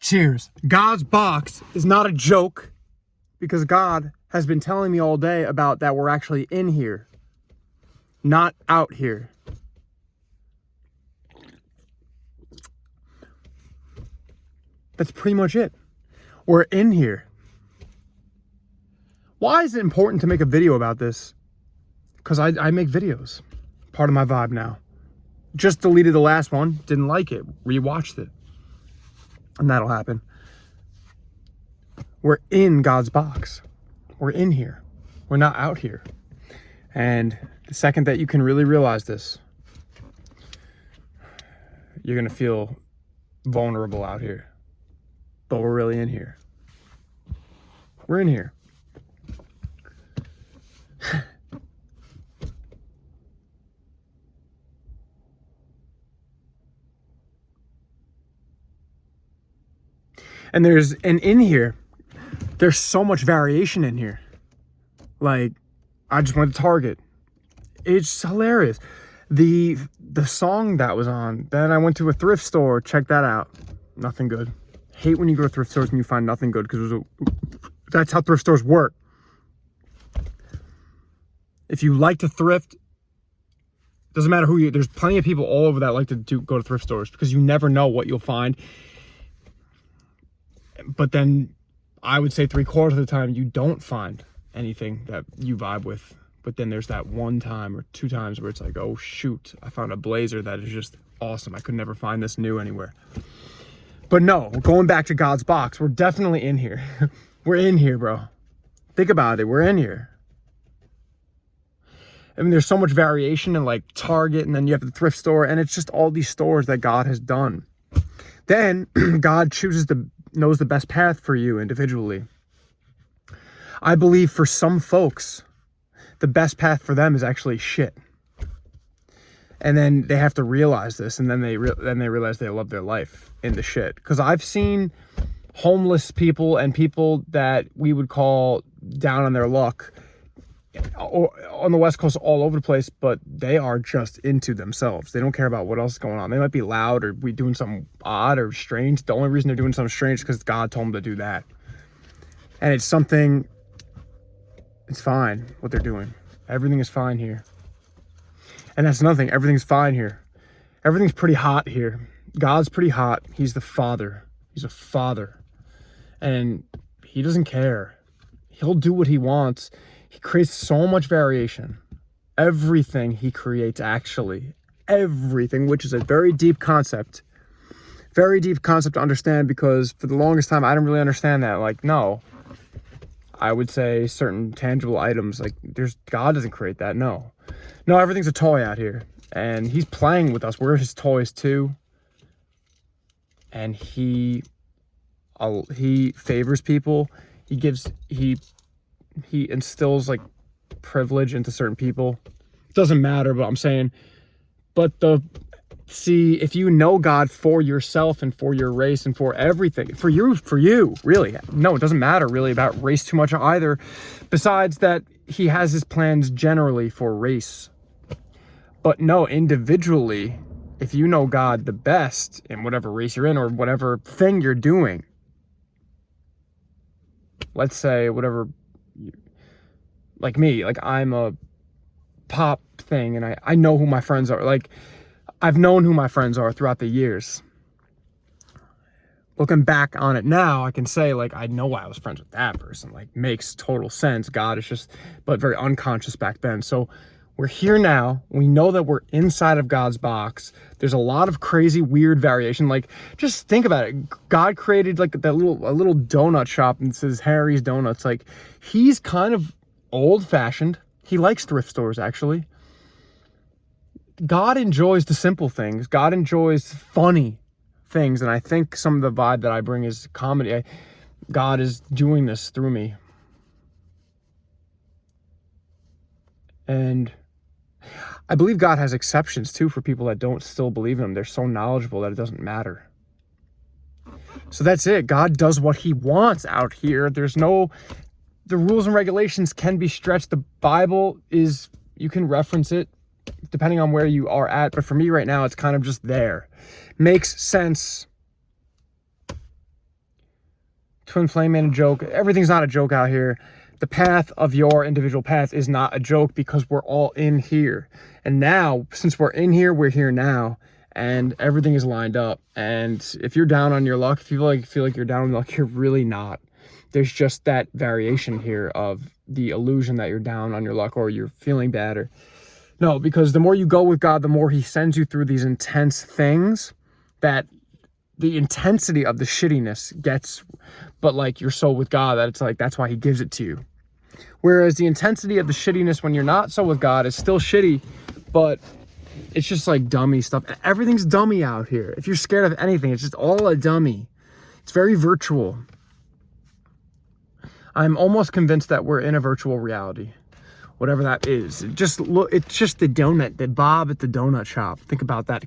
Cheers. God's box is not a joke, because God has been telling me all day about that we're actually in here, not out here. That's pretty much it. We're in here. Why is it important to make a video about this? Because I make videos. Part of my vibe now. Just deleted the last one. Didn't like it. Rewatched it. And that'll happen. We're in God's box. We're in here. We're not out here. And the second that you can really realize this, you're going to feel vulnerable out here. But we're really in here. We're in here. And in here, there's so much variation in here. Like, I just went to Target. It's hilarious. The song that was on, then I went to a thrift store, check that out. Nothing good. Hate when you go to thrift stores and you find nothing good, because that's how thrift stores work. If you like to thrift, doesn't matter who you, there's plenty of people all over that like to go to thrift stores, because you never know what you'll find. But then I would say 3/4 of the time you don't find anything that you vibe with. But then there's that one time or two times where it's like, oh shoot, I found a blazer that is just awesome. I could never find this new anywhere. But no, going back to God's box, we're definitely in here. We're in here, bro. Think about it. We're in here. I mean, there's so much variation in like Target, and then you have the thrift store, and it's just all these stores that God has done. Then God knows the best path for you individually. I believe for some folks, the best path for them is actually shit. And then they have to realize this, and then they realize they love their life in the shit. Because I've seen homeless people and people that we would call down on their luck on the West Coast all over the place, but they are just into themselves. They don't care about what else is going on. They might be loud or be doing something odd or strange. The only reason they're doing something strange is because God told them to do that. And it's fine what they're doing. Everything is fine here. And that's nothing. Everything's fine here. Everything's pretty hot here. God's pretty hot. He's the Father. He's a Father. And he doesn't care. He'll do what he wants. He creates so much variation. Everything he creates, actually. Everything, which is a very deep concept. Very deep concept to understand, because for the longest time, I didn't really understand that. Like, no. I would say certain tangible items, like, God doesn't create that, no. No, everything's a toy out here. And he's playing with us. We're his toys, too. And he favors people. He instills like privilege into certain people. Doesn't matter, but I'm saying, if you know God for yourself and for your race and for everything, for you, really. No, it doesn't matter really about race too much either. Besides that, he has his plans generally for race. But no, individually, if you know God the best in whatever race you're in or whatever thing you're doing, let's say whatever, like me, like I'm a pop thing, and I know who my friends are. Like, I've known who my friends are throughout the years. Looking back on it now, I can say, like, I know I was friends with that person. Like, makes total sense. God is just, but very unconscious back then. So we're here now. We know that we're inside of God's box. There's a lot of crazy, weird variation. Like, just think about it. God created like a little donut shop, and it says Harry's Donuts. Like, he's kind of old-fashioned. He likes thrift stores, actually. God enjoys the simple things. God enjoys funny things. And I think some of the vibe that I bring is comedy. God is doing this through me. And I believe God has exceptions too for people that don't still believe in him. They're so knowledgeable that it doesn't matter. So that's it. God does what he wants out here. The rules and regulations can be stretched. The Bible is, you can reference it depending on where you are at. But for me right now, it's kind of just there. Makes sense. Twin Flame ain't a joke. Everything's not a joke out here. The path of your individual path is not a joke because we're all in here. And now, since we're in here, we're here now. And everything is lined up. And if you're down on your luck, if you feel like you're down on your luck, you're really not. There's just that variation here of the illusion that you're down on your luck or you're feeling bad. Or no, because the more you go with God, the more he sends you through these intense things that the intensity of the shittiness gets, but like you're so with God that it's like, that's why he gives it to you. Whereas the intensity of the shittiness when you're not so with God is still shitty, but it's just like dummy stuff. Everything's dummy out here. If you're scared of anything, it's just all a dummy. It's very virtual. I'm almost convinced that we're in a virtual reality, whatever that is. It's just the donut, the Bob at the donut shop. Think about that.